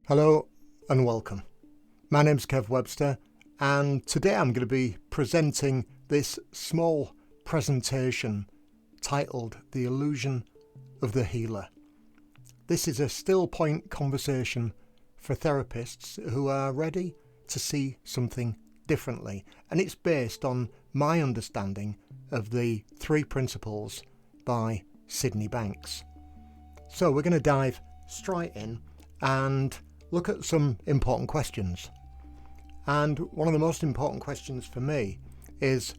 Hello and welcome. My name's Kev Webster, and today I'm going to be presenting this small presentation titled The Illusion of the Healer. This is a Stillpoint Conversation for therapists who are ready to see something differently, and it's based on my understanding of the Three Principles by Sydney Banks. So we're going to dive straight in and look at some important questions. And one of the most important questions for me is,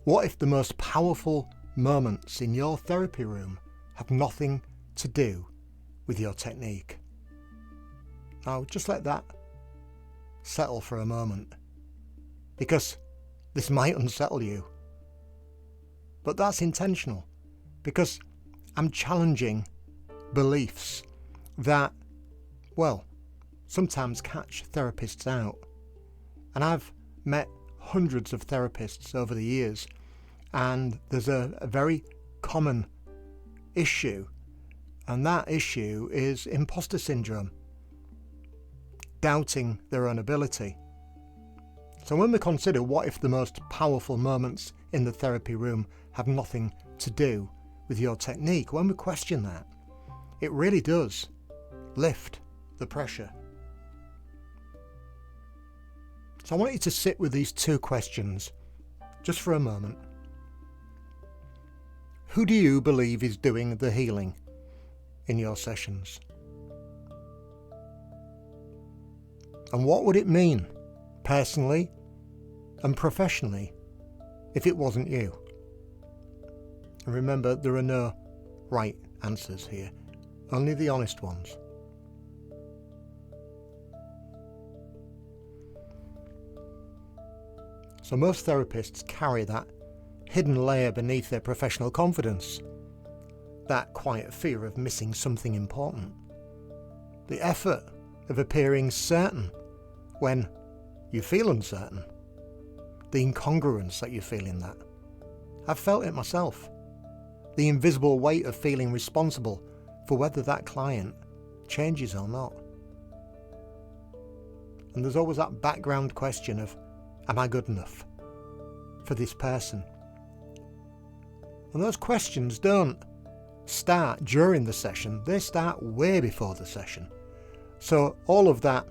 what if the most powerful moments in your therapy room have nothing to do with your technique? Now, just let that settle for a moment, because this might unsettle you. But that's intentional, because I'm challenging beliefs that, well, sometimes catch therapists out. And I've met hundreds of therapists over the years, and there's a very common issue, and that issue is imposter syndrome, doubting their own ability. So when we consider what if the most powerful moments in the therapy room have nothing to do with your technique, when we question that, it really does lift the pressure. So I want you to sit with these two questions just for a moment. Who do you believe is doing the healing in your sessions? And what would it mean, personally and professionally, if it wasn't you? And remember, there are no right answers here, only the honest ones. So most therapists carry that hidden layer beneath their professional confidence, that quiet fear of missing something important, the effort of appearing certain when you feel uncertain, the incongruence that you feel in that. I've felt it myself, the invisible weight of feeling responsible for whether that client changes or not. And there's always that background question of, am I good enough for this person? And those questions don't start during the session, they start way before the session. So all of that,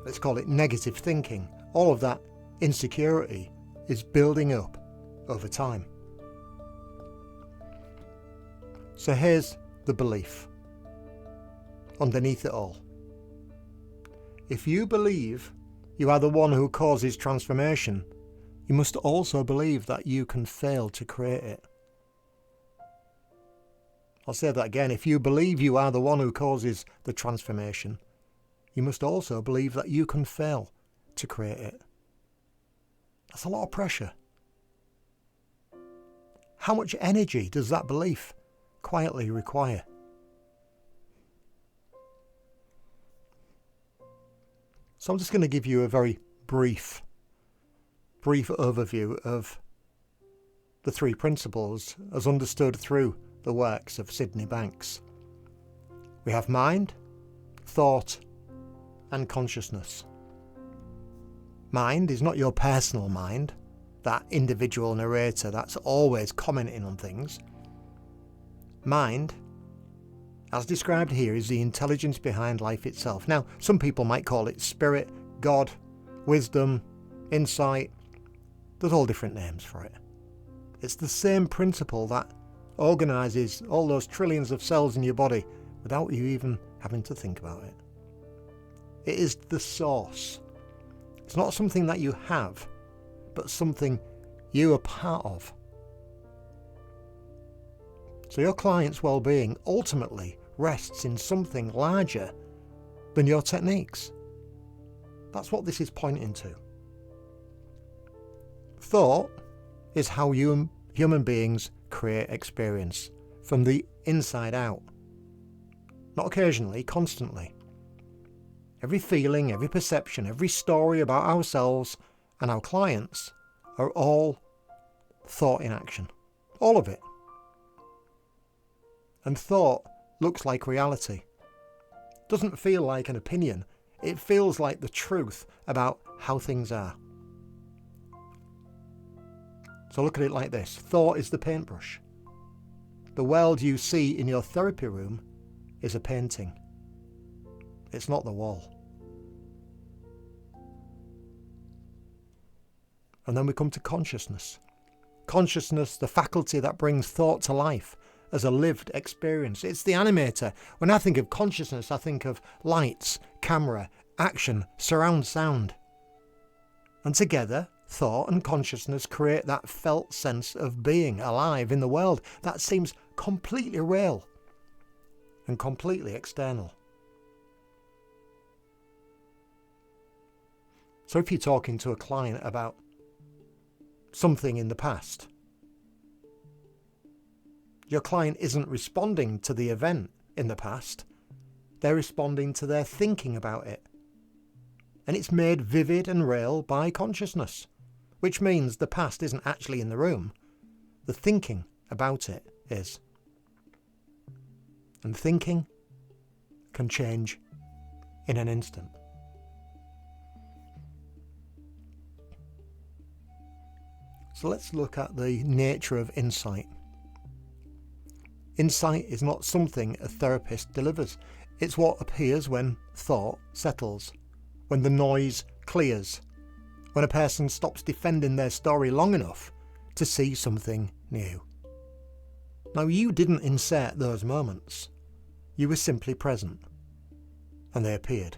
let's call it negative thinking, all of that insecurity is building up over time. So here's the belief underneath it all. If you believe you are the one who causes transformation, you must also believe that you can fail to create it. I'll say that again. If you believe you are the one who causes the transformation, you must also believe that you can fail to create it. That's a lot of pressure. How much energy does that belief quietly require? So I'm just going to give you a very brief overview of the three principles as understood through the works of Sydney Banks. We have mind, thought, and consciousness. Mind is not your personal mind, that individual narrator that's always commenting on things. Mind, as described here, is the intelligence behind life itself. Now, some people might call it spirit, God, wisdom, insight. There's all different names for it. It's the same principle that organises all those trillions of cells in your body without you even having to think about it. It is the source. It's not something that you have, but something you are part of. So your client's well-being ultimately rests in something larger than your techniques. That's what this is pointing to. Thought is how human beings create experience from the inside out. Not occasionally, constantly. Every feeling, every perception, every story about ourselves and our clients are all thought in action. All of it. And thought looks like reality, doesn't feel like an opinion. It feels like the truth about how things are. So look at it like this. Thought is the paintbrush. The world you see in your therapy room is a painting. It's not the wall. And then we come to consciousness. Consciousness, the faculty that brings thought to life as a lived experience. It's the animator. When I think of consciousness, I think of lights, camera, action, surround sound. And together, thought and consciousness create that felt sense of being alive in the world that seems completely real and completely external. So if you're talking to a client about something in the past, your client isn't responding to the event in the past, they're responding to their thinking about it. And it's made vivid and real by consciousness, which means the past isn't actually in the room. The thinking about it is. And thinking can change in an instant. So let's look at the nature of insight. Insight is not something a therapist delivers. It's what appears when thought settles, when the noise clears, when a person stops defending their story long enough to see something new. Now, you didn't insert those moments. You were simply present, and they appeared.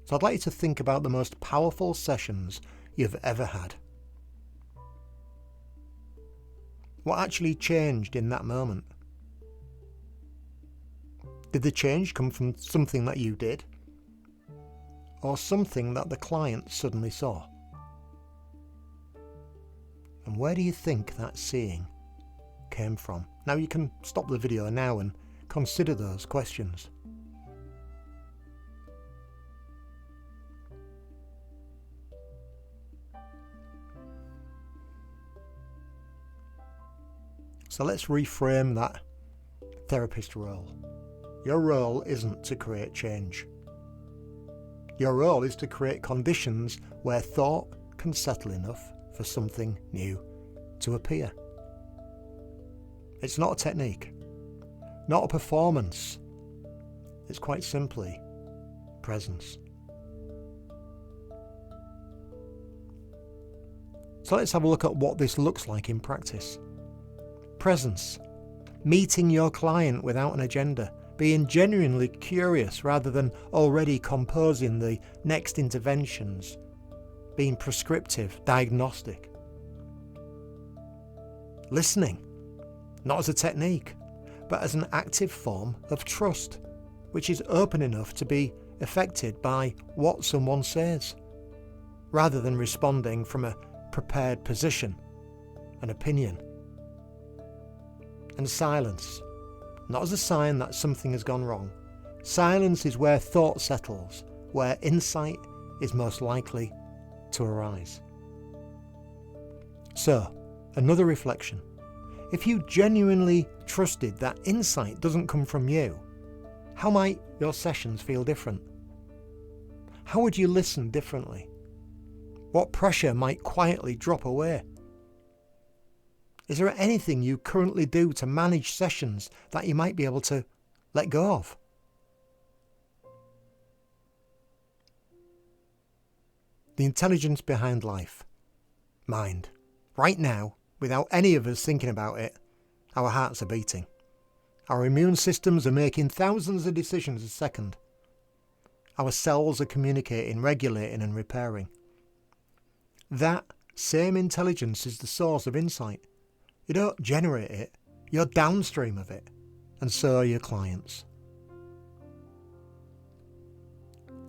So I'd like you to think about the most powerful sessions you've ever had. What actually changed in that moment? Did the change come from something that you did, or something that the client suddenly saw? And where do you think that seeing came from? Now you can stop the video now and consider those questions. So let's reframe that therapist role. Your role isn't to create change. Your role is to create conditions where thought can settle enough for something new to appear. It's not a technique, not a performance. It's quite simply presence. So let's have a look at what this looks like in practice. Presence, meeting your client without an agenda, being genuinely curious rather than already composing the next interventions, being prescriptive, diagnostic. Listening, not as a technique, but as an active form of trust, which is open enough to be affected by what someone says, rather than responding from a prepared position, an opinion. And silence, not as a sign that something has gone wrong. Silence is where thought settles, where insight is most likely to arise. So, another reflection. If you genuinely trusted that insight doesn't come from you, how might your sessions feel different? How would you listen differently? What pressure might quietly drop away? Is there anything you currently do to manage sessions that you might be able to let go of? The intelligence behind life, mind. Right now, without any of us thinking about it, our hearts are beating. Our immune systems are making thousands of decisions a second. Our cells are communicating, regulating and repairing. That same intelligence is the source of insight. You don't generate it, you're downstream of it, and so are your clients.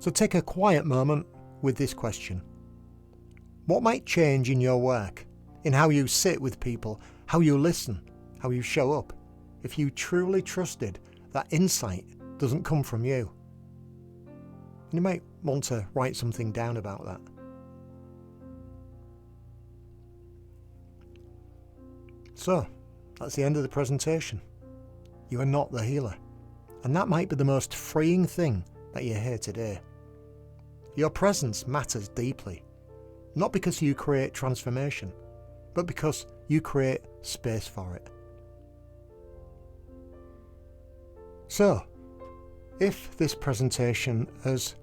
So take a quiet moment with this question. What might change in your work, in how you sit with people, how you listen, how you show up, if you truly trusted that insight doesn't come from you? And you might want to write something down about that. So, That's the end of the presentation. You are not the healer. And that might be the most freeing thing that you hear today. Your presence matters deeply. Not because you create transformation, but because you create space for it. So, if this presentation has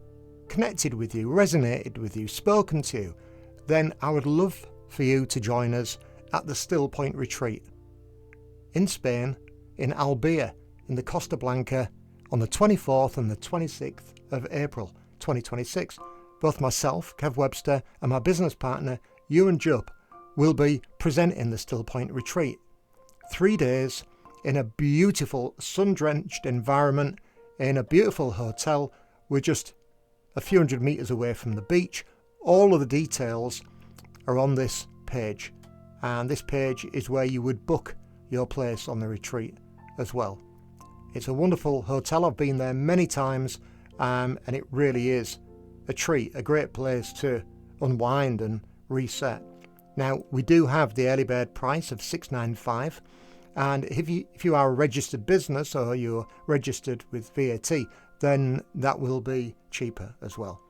connected with you, resonated with you, spoken to you, then I would love for you to join us at the Stillpoint Retreat in Spain, in Albia, in the Costa Blanca, on the 24th and the 26th of April 2026. Both myself, Kev Webster, and my business partner, Ewan Jupp, will be presenting the Stillpoint Retreat. 3 days in a beautiful sun-drenched environment, in a beautiful hotel. We're just a few hundred metres away from the beach. All of the details are on this page, and this page is where you would book your place on the retreat as well. It's a wonderful hotel. I've been there many times, and it really is a treat, a great place to unwind and reset. Now, we do have the early bird price of $695, and if you are a registered business or you're registered with VAT, then that will be cheaper as well.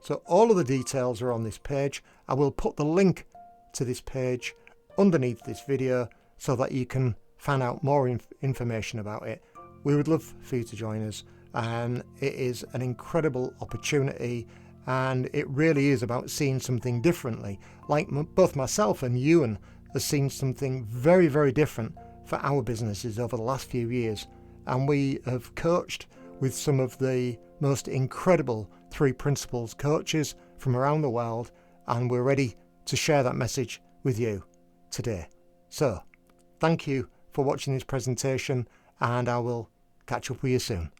So all of the details are on this page. I will put the link to this page underneath this video so that you can find out more information about it. We would love for you to join us, and it is an incredible opportunity, and it really is about seeing something differently. Like both myself and Ewan have seen something very, very different for our businesses over the last few years, and we have coached with some of the most incredible Three Principles coaches from around the world, and we're ready to share that message with you today. So, thank you for watching this presentation, and I will catch up with you soon.